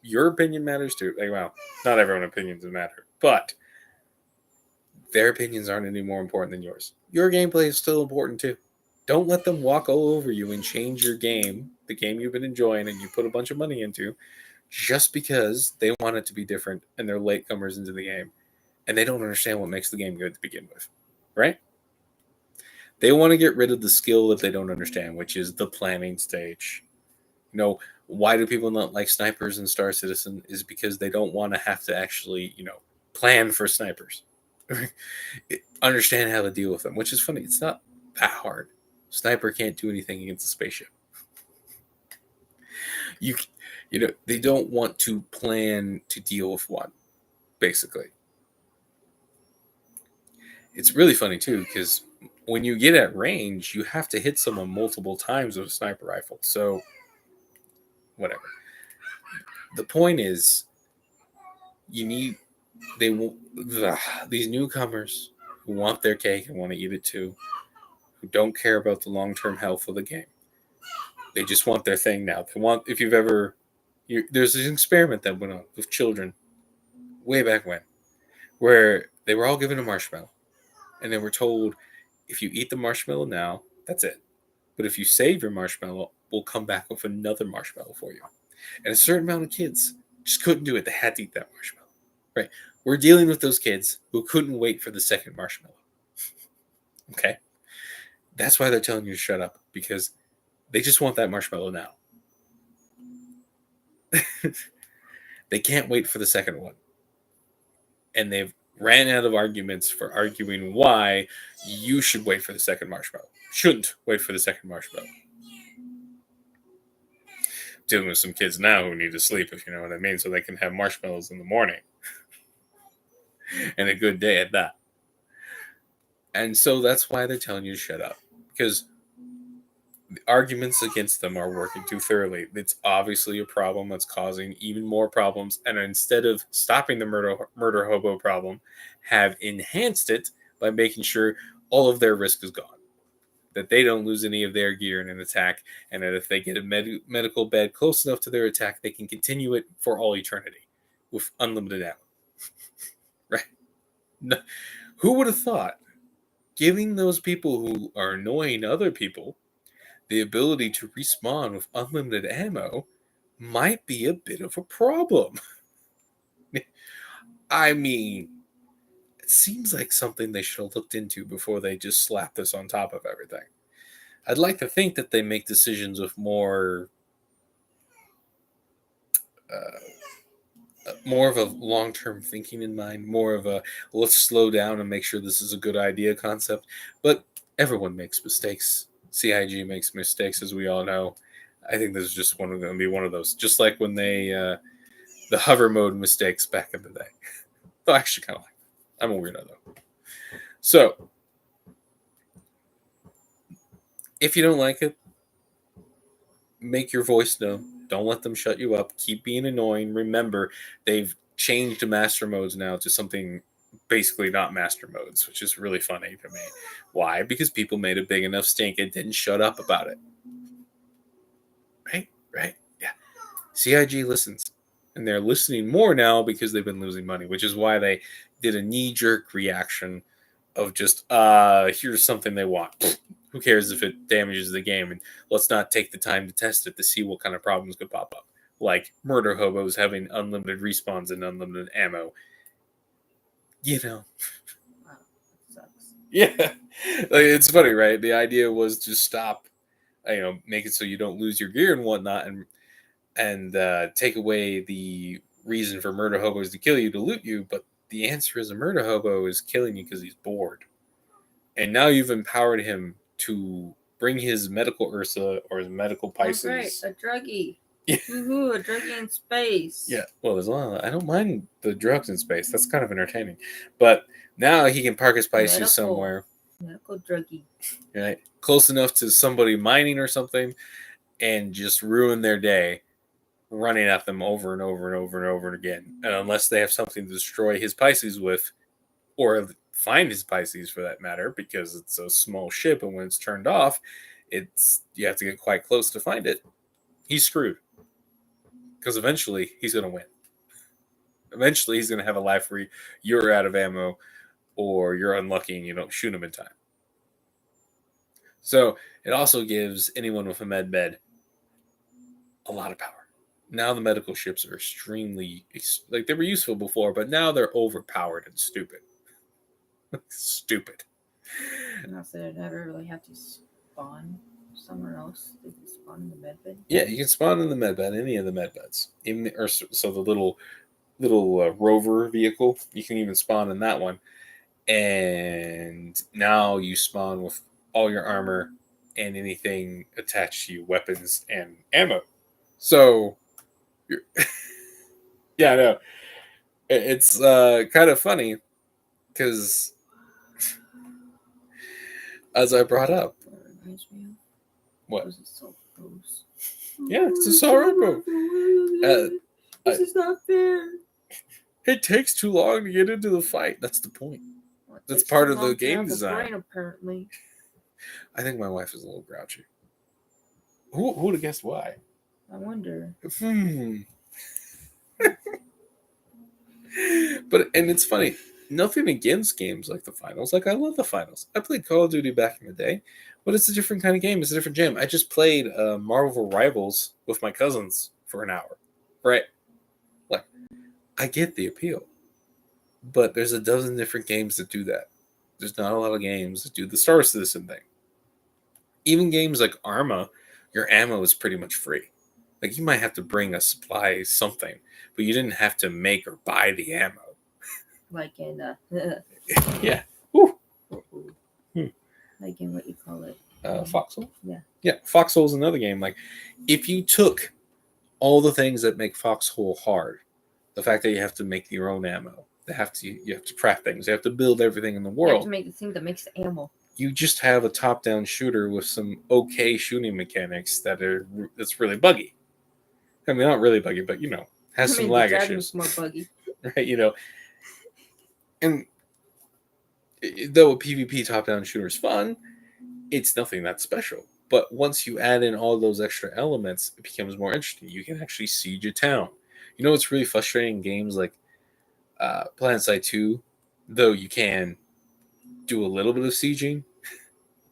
Your opinion matters too. Like, well, not everyone's opinions matter, but their opinions aren't any more important than yours. Your gameplay is still important too. Don't let them walk all over you and change your game, the game you've been enjoying and you put a bunch of money into, just because they want it to be different and they're latecomers into the game and they don't understand what makes the game good to begin with, right? They want to get rid of the skill that they don't understand, which is the planning stage. Why do people not like snipers in Star Citizen is because they don't want to have to actually, plan for snipers. Understand how to deal with them, which is funny. It's not that hard. Sniper can't do anything against a spaceship. They don't want to plan to deal with one, basically. It's really funny too, because when you get at range, you have to hit someone multiple times with a sniper rifle. So, whatever. The point is, these newcomers who want their cake and want to eat it too, who don't care about the long-term health of the game. They just want their thing now. They want, if you've ever, there's an experiment that went on with children way back when, where they were all given a marshmallow, and they were told, if you eat the marshmallow now, that's it. But if you save your marshmallow, we'll come back with another marshmallow for you. And a certain amount of kids just couldn't do it. They had to eat that marshmallow. Right? We're dealing with those kids who couldn't wait for the second marshmallow. Okay? That's why they're telling you to shut up, because they just want that marshmallow now. They can't wait for the second one. And they've ran out of arguments for arguing why you should wait for the second marshmallow. Shouldn't wait for the second marshmallow. Dealing with some kids now who need to sleep, if you know what I mean, so they can have marshmallows in the morning. And a good day at that. And so that's why they're telling you to shut up. Because the arguments against them are working too thoroughly. It's obviously a problem that's causing even more problems. And instead of stopping the murder hobo problem, have enhanced it by making sure all of their risk is gone. That they don't lose any of their gear in an attack. And that if they get a medical bed close enough to their attack, they can continue it for all eternity with unlimited ammo. Right? No, who would have thought giving those people who are annoying other people the ability to respawn with unlimited ammo might be a bit of a problem. I mean, it seems like something they should have looked into before they just slap this on top of everything. I'd like to think that they make decisions with more of a long-term thinking in mind, more of a let's slow down and make sure this is a good idea concept. But everyone makes mistakes. CIG makes mistakes, as we all know. I think this is just going to be one of those. Just like when they the hover mode mistakes back in the day. I actually kind of like that. I'm a weirdo though. So if you don't like it, make your voice known. Don't let them shut you up. Keep being annoying. Remember, they've changed master modes now to something basically not master modes, which is really funny to me. Why? Because people made a big enough stink and didn't shut up about it. Right? Yeah. CIG listens. And they're listening more now because they've been losing money, which is why they did a knee-jerk reaction of just, here's something they want. Who cares if it damages the game? And let's not take the time to test it to see what kind of problems could pop up. Like murder hobos having unlimited respawns and unlimited ammo. You know. Wow, that sucks. Yeah. Like, it's funny, right? The idea was to stop, make it so you don't lose your gear and whatnot, and take away the reason for murder hobos to kill you, to loot you. But the answer is a murder hobo is killing you because he's bored. And now you've empowered him to bring his medical Ursa or his medical Pisces. Oh, great. A druggie. Yeah. Woohoo, a druggie in space. Yeah, well, there's a lot. I don't mind the drugs in space. That's kind of entertaining. But now he can park his Pisces somewhere. Medical druggie. Right? Close enough to somebody mining or something and just ruin their day running at them over and over and over and over again. And unless they have something to destroy his Pisces with, or find his Pisces for that matter, because it's a small ship and when it's turned off, you have to get quite close to find it. He's screwed. Because eventually he's going to win. Eventually he's going to have a life where you're out of ammo or you're unlucky and you don't shoot him in time. So it also gives anyone with a med bed a lot of power. Now the medical ships are extremely, like they were useful before, but now they're overpowered and stupid. Stupid. Not that I'd never really have to spawn somewhere else. They can spawn in the medbed. Yeah, you can spawn in the medbed, any of the medbeds. So the little rover vehicle, you can even spawn in that one. And now you spawn with all your armor and anything attached to you, weapons and ammo. So, yeah, I know. It's kind of funny because, as I brought up, what? Yeah, it's a sorrow. This is not fair. It takes too long to get into the fight. That's the point. That's part of the game design. Brain, apparently. I think my wife is a little grouchy. Who would have guessed why? I wonder. And it's funny. Nothing against games like the finals. Like I love the finals. I played Call of Duty back in the day, but it's a different kind of game. It's a different jam. I just played Marvel Rivals with my cousins for an hour, right? Like I get the appeal, but there's a dozen different games that do that. There's not a lot of games that do the Star Citizen thing. Even games like Arma, your ammo is pretty much free. Like you might have to bring a supply something, but you didn't have to make or buy the ammo. Like in Yeah. Woo. like in what you call it. Foxhole? Yeah. Yeah, Foxhole is another game. Like, if you took all the things that make Foxhole hard, the fact that you have to make your own ammo, you have to craft things, you have to build everything in the You have world. to make the thing that makes the ammo. You just have a top-down shooter with some okay shooting mechanics that's really buggy. I mean, not really buggy, but has some lag the issues. more buggy. Right? And though a PvP top-down shooter is fun, it's nothing that special. But once you add in all those extra elements, it becomes more interesting. You can actually siege a town. You know what's really frustrating in games like PlanetSide 2, though you can do a little bit of sieging,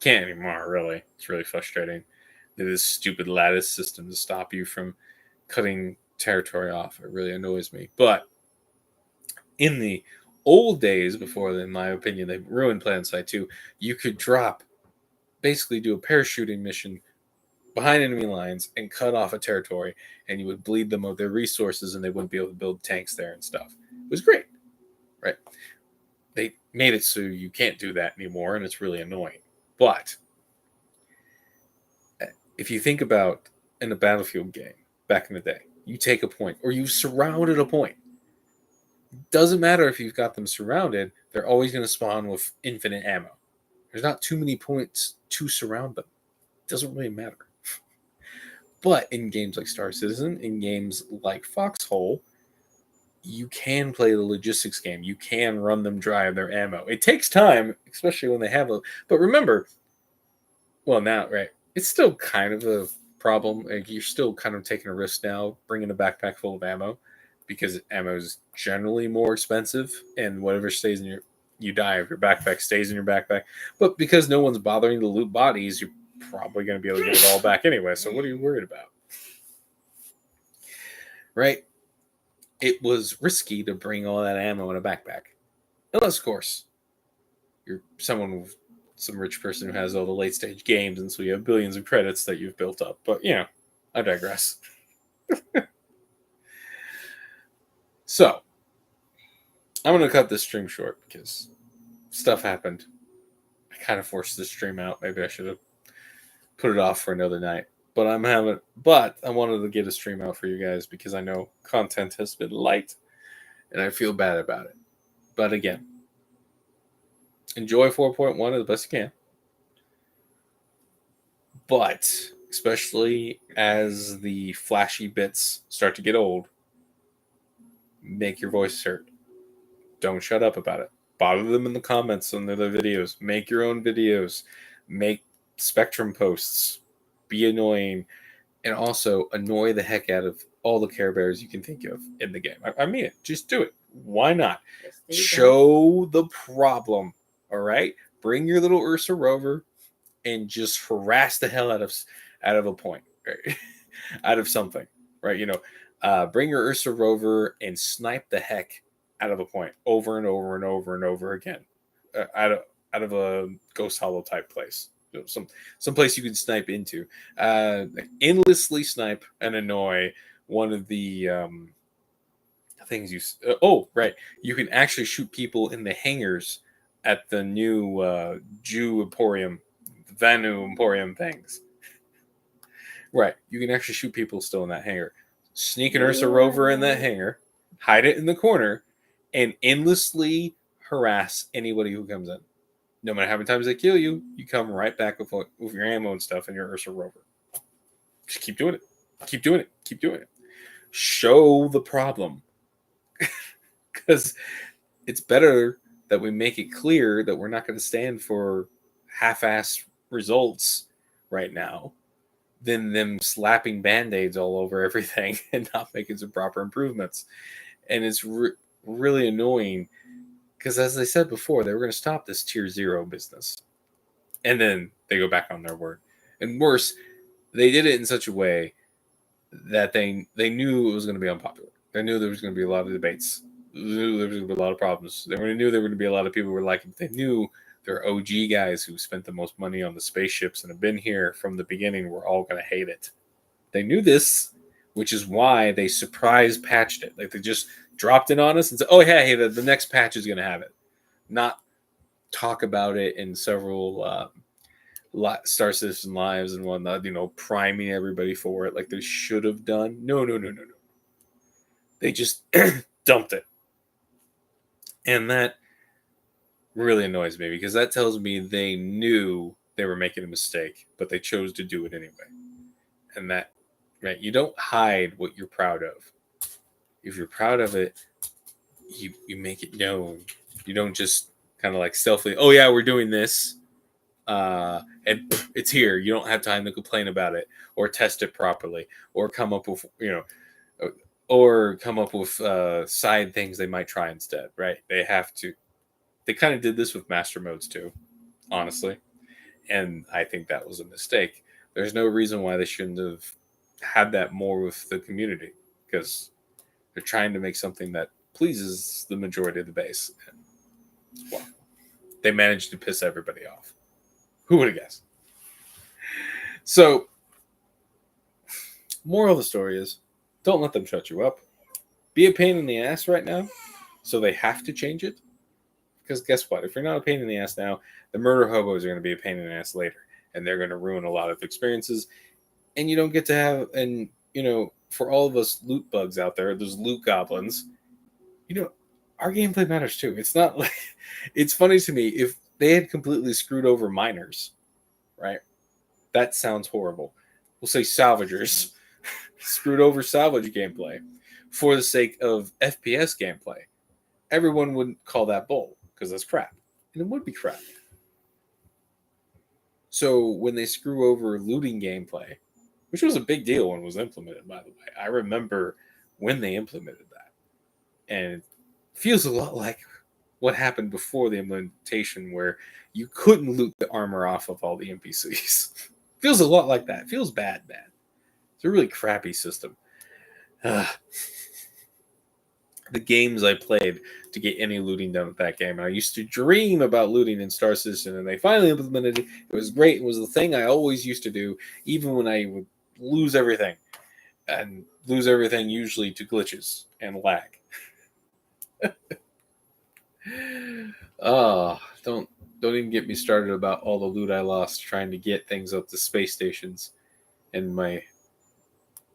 can't anymore, really. It's really frustrating. There's this stupid lattice system to stop you from cutting territory off. It really annoys me. But in the old days, before, in my opinion, they ruined PlanetSide 2, you could basically do a parachuting mission behind enemy lines and cut off a territory, and you would bleed them of their resources and they wouldn't be able to build tanks there and stuff. It was great, right? They made it so you can't do that anymore, and it's really annoying. But if you think about in a Battlefield game back in the day, you take a point or you've surrounded a point. Doesn't matter if you've got them surrounded, they're always going to spawn with infinite ammo. There's not too many points to surround them. It doesn't really matter. But in games like Star Citizen, in games like Foxhole, you can play the logistics game. You can run them dry of their ammo. It takes time, especially when they have a. But remember, well, now, right? It's still kind of a problem. Like you're still kind of taking a risk now, bringing a backpack full of ammo, because ammo is generally more expensive, and whatever stays in you die if your backpack stays in your backpack. But because no one's bothering to loot bodies, you're probably going to be able to get it all back anyway. So what are you worried about? Right? It was risky to bring all that ammo in a backpack. Unless, of course, you're some rich person who has all the late stage games, and so you have billions of credits that you've built up. But, I digress. So, I'm going to cut this stream short because stuff happened. I kind of forced this stream out. Maybe I should have put it off for another night. But I wanted to get a stream out for you guys because I know content has been light and I feel bad about it. But again, enjoy 4.1 as best you can. But especially as the flashy bits start to get old, make your voice heard. Don't shut up about it. Bother them in the comments under the videos. Make your own videos. Make Spectrum posts. Be annoying. And also annoy the heck out of all the Care Bears you can think of in the game. I mean it. Just do it. Why not? Show the problem. All right? Bring your little Ursa rover and just harass the hell out of a point. Right? Out of something. Right? Bring your Ursa rover and snipe the heck out of a point over and over and over and over again. Out of a Ghost Hollow type place. Some place you can snipe into, endlessly snipe and annoy one of the things you can actually shoot people in the hangars at the new Jew Emporium, Vanu Emporium things. Right, you can actually shoot people still in that hangar. Sneak an Ursa rover in that hangar, hide it in the corner, and endlessly harass anybody who comes in. No matter how many times they kill you, you come right back with your ammo and stuff and your Ursa rover. Just keep doing it. Keep doing it. Keep doing it. Show the problem. Because it's better that we make it clear that we're not going to stand for half-ass results right now than them slapping Band-Aids all over everything and not making some proper improvements. And it's really annoying because, as they said before, they were going to stop this tier 0 business. And then they go back on their word. And worse, they did it in such a way that they knew it was going to be unpopular. They knew there was going to be a lot of debates. They knew there was going to be a lot of problems. They knew there were going to be a lot of people who were like it. They knew their OG guys who spent the most money on the spaceships and have been here from the beginning were all going to hate it. They knew this, which is why they surprise patched it. Like they just dropped it on us and said, "Oh yeah, hey, the next patch is going to have it." Not talk about it in several Star Citizen lives and whatnot. Priming everybody for it like they should have done. No. They just dumped it, and that really annoys me because that tells me they knew they were making a mistake, but they chose to do it anyway. And that, right? You don't hide what you're proud of. If you're proud of it, you make it known. You don't just kind of like stealthily, oh yeah, we're doing this, and it's here. You don't have time to complain about it or test it properly or come up with side things they might try instead. Right? They have to. They kind of did this with master modes too, honestly, and I think that was a mistake. There's no reason why they shouldn't have had that more with the community because they're trying to make something that pleases the majority of the base. Well, they managed to piss everybody off. Who would have guessed? So, moral of the story is, don't let them shut you up. Be a pain in the ass right now, so they have to change it. Because guess what? If you're not a pain in the ass now, the murder hobos are going to be a pain in the ass later. And they're going to ruin a lot of experiences. And you don't get to have, and, for all of us loot bugs out there, those loot goblins, our gameplay matters too. It's not like, it's funny to me, if they had completely screwed over miners, right? That sounds horrible. We'll say salvagers screwed over salvage gameplay for the sake of FPS gameplay. Everyone would call that bull because that's crap. And it would be crap. So when they screw over looting gameplay, which was a big deal when it was implemented, by the way, I remember when they implemented that. And it feels a lot like what happened before the implementation where you couldn't loot the armor off of all the NPCs. Feels a lot like that. It feels bad. It's a really crappy system. The games I played to get any looting done with that game. And I used to dream about looting in Star Citizen, and they finally implemented it. It was great. It was the thing I always used to do, even when I would lose everything. And lose everything usually to glitches and lag. Oh, don't even get me started about all the loot I lost trying to get things up to space stations and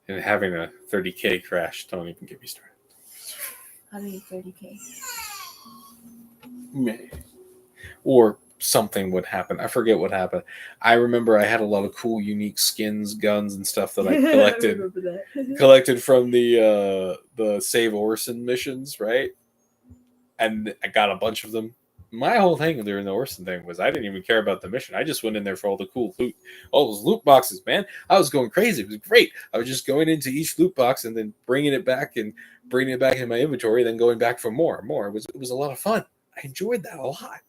having a 30k crash. Don't even get me started. How do you 30k? Or something would happen. I forget what happened. I remember I had a lot of cool, unique skins, guns, and stuff that I collected. I remember that. collected from the Save Orson missions, right? And I got a bunch of them. My whole thing during the Orson thing was I didn't even care about the mission. I just went in there for all the cool loot, all those loot boxes, man. I was going crazy. It was great. I was just going into each loot box and then bringing it back in my inventory, then going back for more. It was a lot of fun. I enjoyed that a lot.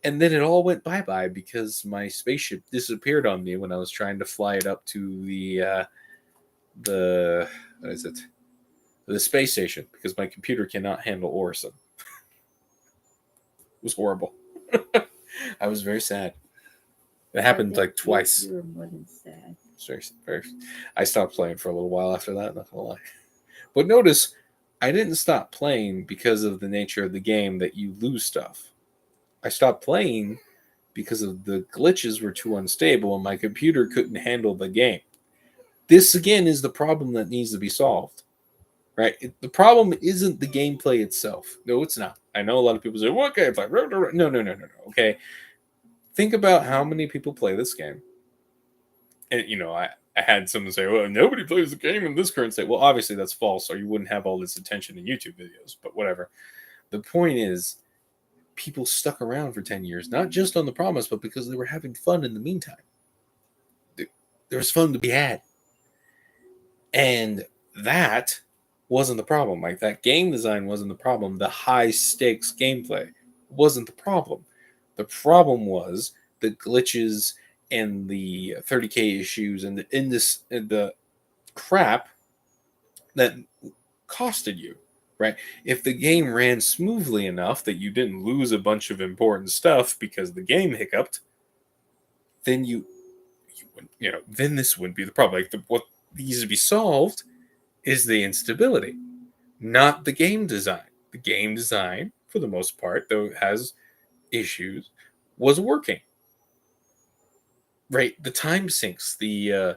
And then it all went bye-bye because my spaceship disappeared on me when I was trying to fly it up to the what is it? The space station because my computer cannot handle Orson. It was horrible. I was very sad. It happened like twice. You were more than sad. Very. I stopped playing for a little while after that, not gonna lie. But notice, I didn't stop playing because of the nature of the game that you lose stuff. I stopped playing because of the glitches were too unstable and my computer couldn't handle the game. This, again, is the problem that needs to be solved. Right? The problem isn't the gameplay itself. No, it's not. I know a lot of people say, what gameplay? No. Okay. Think about how many people play this game. And, I had someone say, well, nobody plays the game in this current state. Well, obviously that's false, or you wouldn't have all this attention in YouTube videos, but whatever. The point is, people stuck around for 10 years, not just on the promise, but because they were having fun in the meantime. There was fun to be had. And that wasn't the problem. Like that game design wasn't the problem. The high stakes gameplay wasn't the problem. The problem was the glitches and the 30k issues and the crap that costed you, right? If the game ran smoothly enough that you didn't lose a bunch of important stuff because the game hiccuped, then you wouldn't, then this wouldn't be the problem. Like what needs to be solved is the instability, not the game design. The game design, for the most part, though it has issues, was working. Right, the time sinks, uh,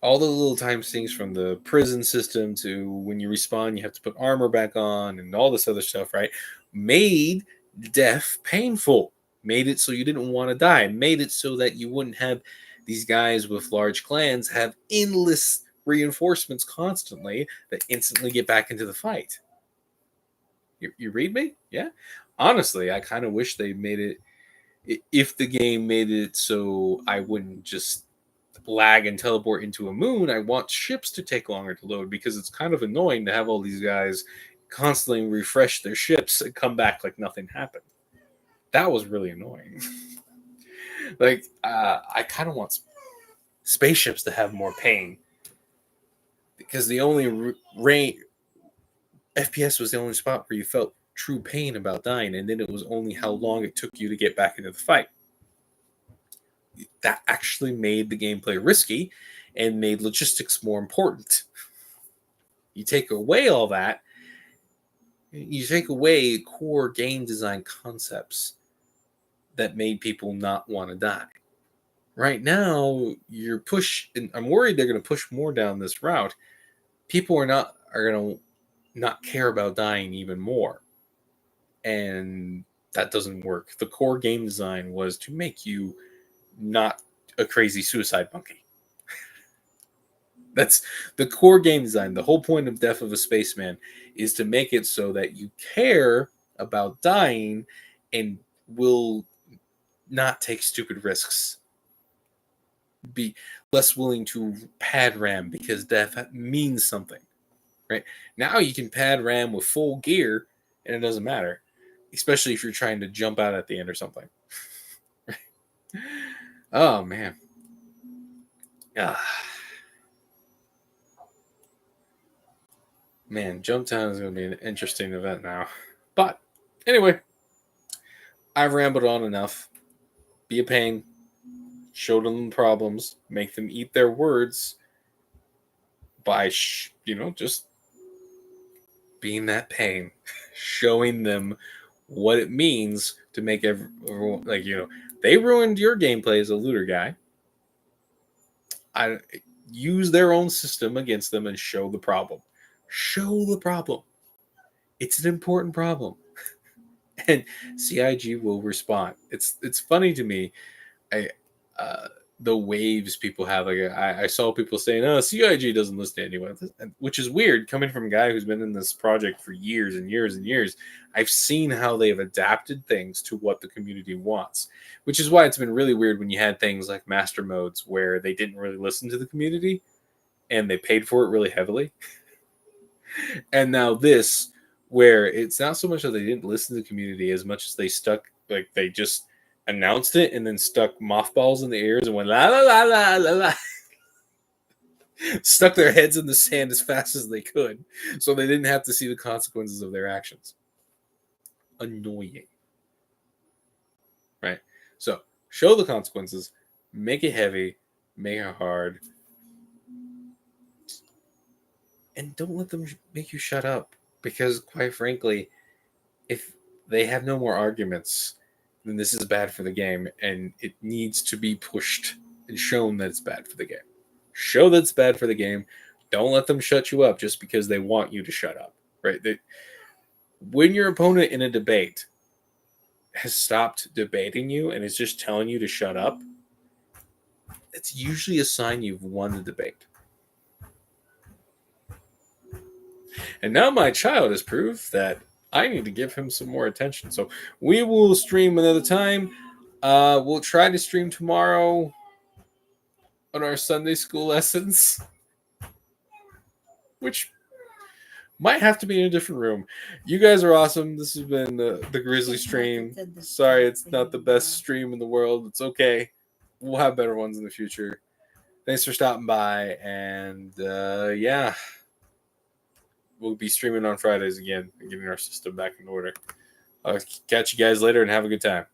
all the little time sinks from the prison system to when you respawn, you have to put armor back on and all this other stuff, right? Made death painful, made it so you didn't want to die, made it so that you wouldn't have these guys with large clans have endless reinforcements constantly that instantly get back into the fight. You read me? Yeah. Honestly, I kind of wish they made it, if the game made it so I wouldn't just lag and teleport into a moon. I want ships to take longer to load because it's kind of annoying to have all these guys constantly refresh their ships and come back like nothing happened. That was really annoying. Like, I kind of want spaceships to have more pain because the only FPS was the only spot where you felt true pain about dying, and then it was only how long it took you to get back into the fight. That actually made the gameplay risky and made logistics more important. You take away all that, you take away core game design concepts that made people not want to die. Right now, and I'm worried they're going to push more down this route. People are going to not care about dying even more. And that doesn't work. The core game design was to make you not a crazy suicide monkey. That's the core game design. The whole point of Death of a Spaceman is to make it so that you care about dying and will not take stupid risks. Be less willing to pad ram because death means something. Right? Now you can pad ram with full gear and it doesn't matter. Especially if you're trying to jump out at the end or something. Oh man. Ah. Man, Jump Town is going to be an interesting event now. But anyway, I've rambled on enough. Be a pain. Show them problems. Make them eat their words by, just being that pain. Showing them what it means to make everyone, they ruined your gameplay as a looter guy. I use their own system against them and show the problem. Show the problem. It's an important problem. And CIG will respond. It's funny to me, the waves people have. Like I saw people saying, "Oh, CIG doesn't listen to anyone," which is weird coming from a guy who's been in this project for years and years and years. I've seen how they've adapted things to what the community wants, which is why it's been really weird when you had things like master modes where they didn't really listen to the community and they paid for it really heavily. And now this, where it's not so much that they didn't listen to the community as much as they just announced it and then stuck mothballs in the ears and went la la la la la la. Stuck their heads in the sand as fast as they could so they didn't have to see the consequences of their actions. Annoying. Right? So, show the consequences, make it heavy, make it hard, and don't let them make you shut up. Because, quite frankly, if they have no more arguments, then this is bad for the game, and it needs to be pushed and shown that it's bad for the game. Show that it's bad for the game. Don't let them shut you up just because they want you to shut up. Right? When your opponent in a debate has stopped debating you and is just telling you to shut up, it's usually a sign you've won the debate. And now my child has proved that I need to give him some more attention. So we will stream another time. We'll try to stream tomorrow on our Sunday school lessons, which Might have to be in a different room. You guys are awesome. This has been the Grizzly stream. Sorry, it's not the best stream in the world. It's okay. We'll have better ones in the future. Thanks for stopping by, and yeah, we'll be streaming on Fridays again and getting our system back in order. I'll catch you guys later and have a good time.